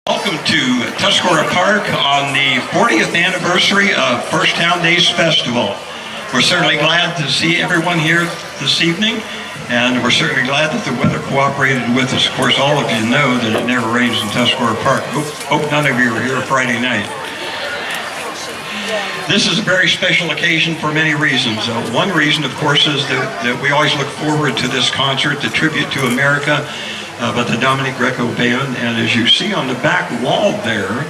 Welcome to Tuscarora Park on the 40th anniversary of First Town Days Festival. We're certainly glad to see everyone here this evening, and we're certainly glad that the weather cooperated with us. Of course, all of you know that it never rains in Tuscarora Park. Hope none of you are here Friday night. This is a very special occasion for many reasons. One reason, of course, is that we always look forward to this concert, the Tribute to America, by the Dominic Greco Band. And as you see on the back wall there,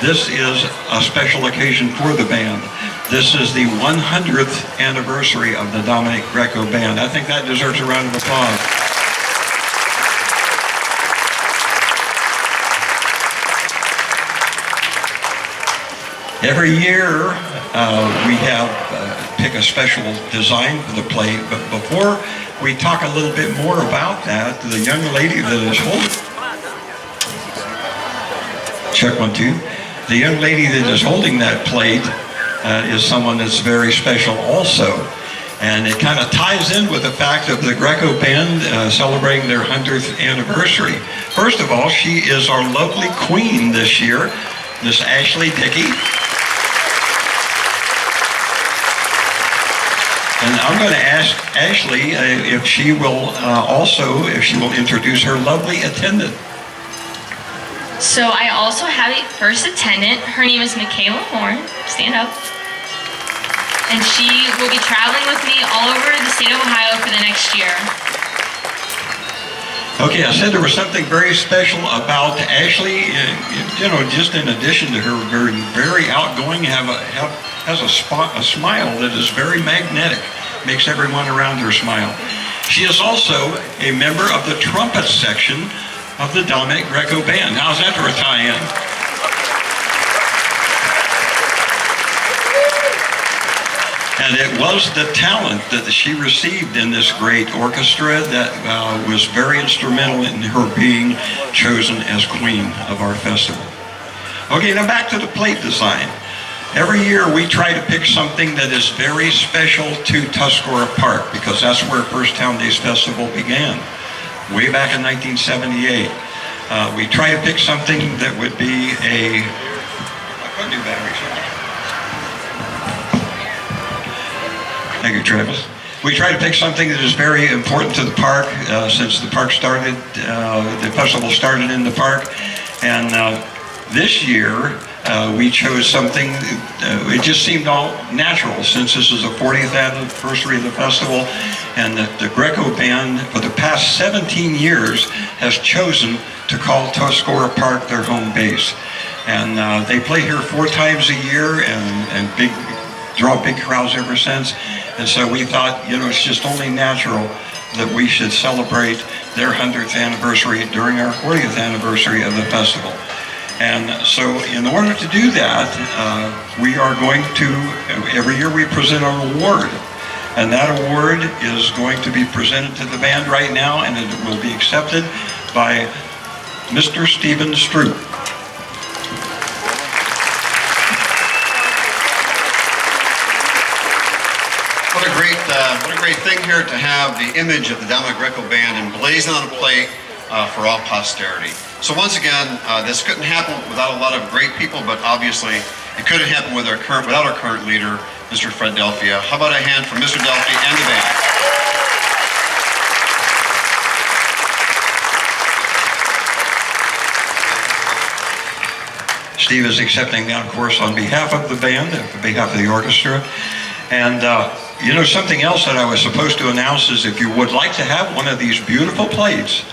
this is a special occasion for the band. This is the 100th anniversary of the Dominic Greco Band. I think that deserves a round of applause. Every year we pick a special design for the play, but before we talk a little bit more about that, the young lady that is holding, check 1, 2, the young lady that is holding that plate is someone that's very special also. And it kind of ties in with the fact of the Greco Band celebrating their 100th anniversary. First of all, she is our lovely queen this year, Miss Ashley Dickey. And I'm going to ask Ashley if she will introduce her lovely attendant. So I also have a first attendant. Her name is Michaela Horn. Stand up. And she will be traveling with me all over the state of Ohio for the next year. Okay, I said there was something very special about Ashley. Just in addition to her very outgoing, has a smile that is very magnetic, makes everyone around her smile. She is also a member of the trumpet section of the Dominic Greco Band. How's that for a tie-in? And it was the talent that she received in this great orchestra that was very instrumental in her being chosen as queen of our festival. Okay, now back to the plate design. Every year we try to pick something that is very special to Tuscarora Park, because that's where First Town Days Festival began, way back in 1978. We try to pick something that would be Thank you, Travis. We try to pick something that is very important to the park, since the park started, the festival started in the park. And this year, we chose something, it just seemed all natural, since this is the 40th anniversary of the festival, and the Greco Band, for the past 17 years, has chosen to call Tuscarora Park their home base. And they play here 4 times a year, and draw big crowds ever since. And so we thought, it's just only natural that we should celebrate their 100th anniversary during our 40th anniversary of the festival. And so in order to do that, we are going to, every year we present an award. And that award is going to be presented to the band right now, and it will be accepted by Mr. Stephen Stroop. What a great thing here to have the image of the Dominic Greco Band emblazoned on a plate for all posterity. So once again, this couldn't happen without a lot of great people, but obviously it couldn't happen without our current leader, Mr. Fred Delphia. How about a hand for Mr. Delphia and the band? Steve is accepting that, of course, on behalf of the band, on behalf of the orchestra. And something else that I was supposed to announce is if you would like to have one of these beautiful plates,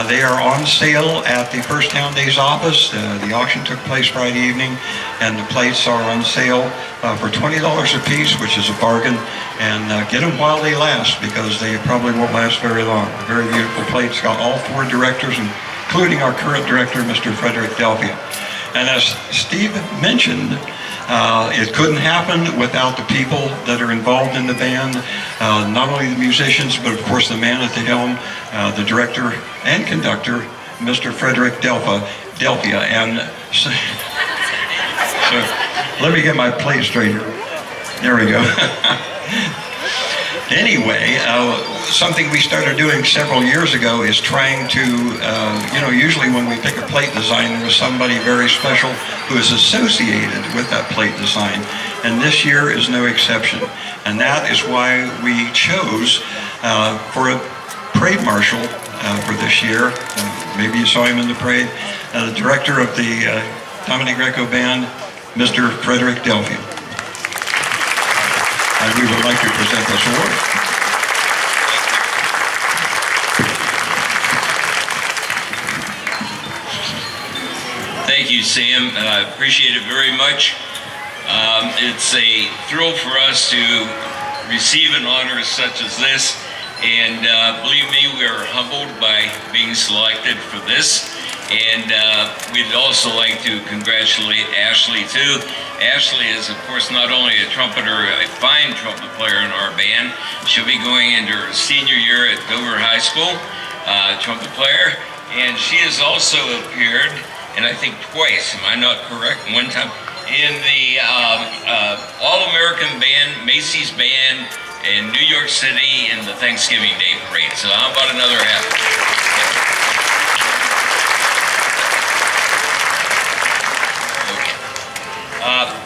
they are on sale at the First Town Days office. The auction took place Friday evening, and the plates are on sale for $20 a piece, which is a bargain. And get them while they last, because they probably won't last very long. Very beautiful plates, got all 4 directors, including our current director, Mr. Frederick Delphia. And as Steve mentioned, it couldn't happen without the people that are involved in the band, not only the musicians, but of course the man at the helm, the director and conductor, Mr. Frederick Delphia. And so let me get my plate straight here. There we go. Anyway, something we started doing several years ago is trying to, usually when we pick a plate design, there's somebody very special who is associated with that plate design. And this year is no exception. And that is why we chose for a parade marshal for this year. Maybe you saw him in the parade. The director of the Dominic Greco Band, Mr. Frederick Delvey. And we would like to present this award. Thank you, Sam. I appreciate it very much. It's a thrill for us to receive an honor such as this. And believe me, we are humbled by being selected for this. And we'd also like to congratulate Ashley, too. Ashley is, of course, not only a trumpeter, a fine trumpet player in our band. She'll be going into her senior year at Dover High School, trumpet player. And she has also appeared, and I think twice, am I not correct? One time, in the All-American Band, Macy's Band in New York City in the Thanksgiving Day Parade. So how about another half?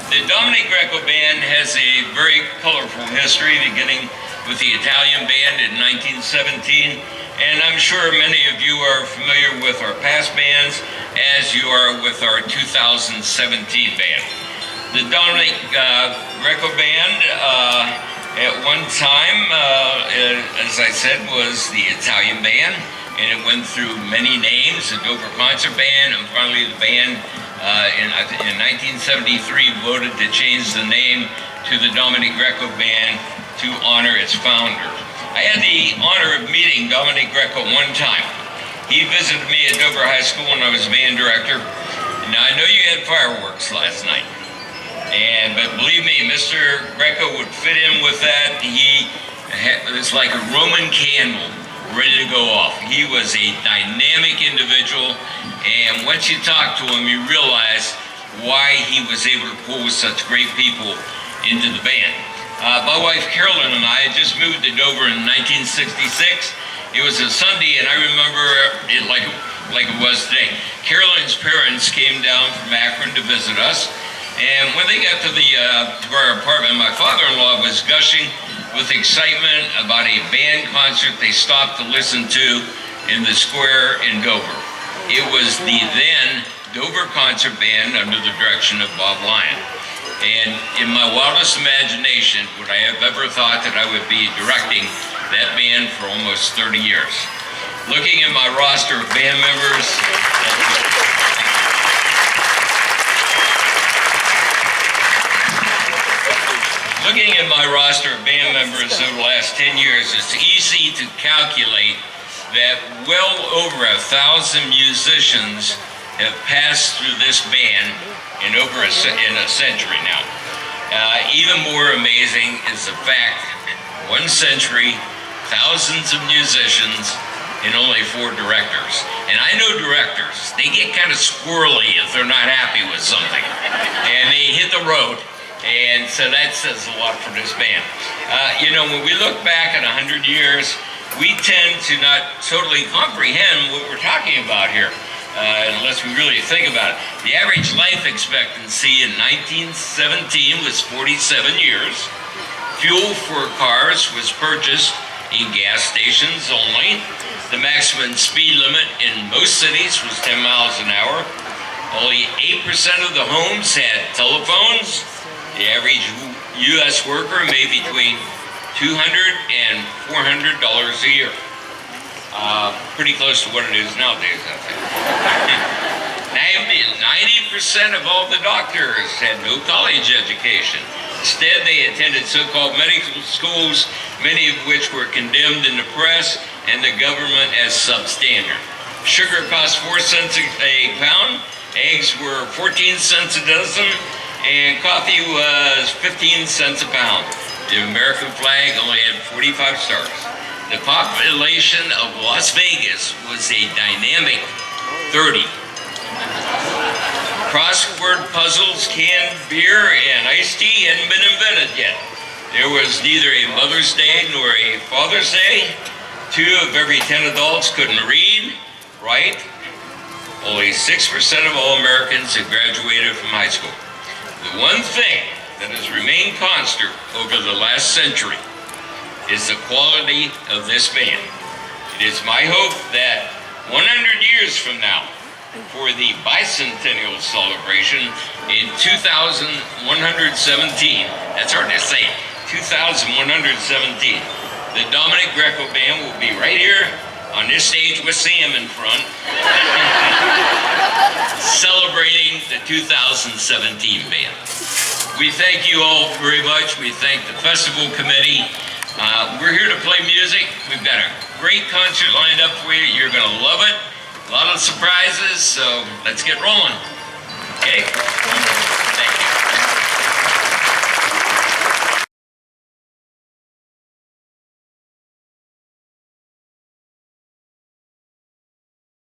The Dominic Greco Band has a very colorful history, beginning with the Italian Band in 1917, and I'm sure many of you are familiar with our past bands as you are with our 2017 band. The Dominic Greco Band at one time, as I said, was the Italian Band, and it went through many names, the Dover Concert Band, and finally the band in 1973 voted to change the name to the Dominic Greco Band to honor its founder. I had the honor of meeting Dominic Greco one time. He visited me at Dover High School when I was band director. Now I know you had fireworks last night, but believe me, Mr. Greco would fit in with that. It was like a Roman candle ready to go off. He was a dynamic individual, and once you talk to him, you realize why he was able to pull such great people into the band. My wife Carolyn and I had just moved to Dover in 1966. It was a Sunday, and I remember it like it was today. Carolyn's parents came down from Akron to visit us, and when they got to our apartment, my father-in-law was gushing with excitement about a band concert they stopped to listen to in the square in Dover. It was the then Dover Concert Band under the direction of Bob Lyon. And in my wildest imagination, would I have ever thought that I would be directing that band for almost 30 years. Looking at my roster of band members, over the last 10 years, it's easy to calculate that well over 1,000 musicians have passed through this band in a century now. Even more amazing is the fact that 1 century, thousands of musicians, and only 4 directors. And I know directors, they get kind of squirrely if they're not happy with something. And they hit the road. And so that says a lot for this band. When we look back at 100 years, we tend to not totally comprehend what we're talking about here. Unless we really think about it. The average life expectancy in 1917 was 47 years. Fuel for cars was purchased in gas stations only. The maximum speed limit in most cities was 10 miles an hour. Only 8% of the homes had telephones. The average U.S. worker made between $200 and $400 a year. Pretty close to what it is nowadays, I think. 90% of all the doctors had no college education. Instead, they attended so-called medical schools, many of which were condemned in the press and the government as substandard. Sugar cost 4 cents a pound, eggs were 14 cents a dozen, and coffee was 15 cents a pound. The American flag only had 45 stars. The population of Las Vegas was a dynamic 30. Crossword puzzles, canned beer, and iced tea hadn't been invented yet. There was neither a Mother's Day nor a Father's Day. 2 of every 10 adults couldn't read, write. Only 6% of all Americans have graduated from high school. The one thing that has remained constant over the last century is the quality of this band. It is my hope that 100 years from now, for the bicentennial celebration in 2117, that's hard to say, 2117, the Dominic Greco Band will be right here on this stage with Sam in front, celebrating the 2017 band. We thank you all very much. We thank the festival committee. We're here to play music. We've got a great concert lined up for you. You're going to love it. A lot of surprises, so let's get rolling. Okay?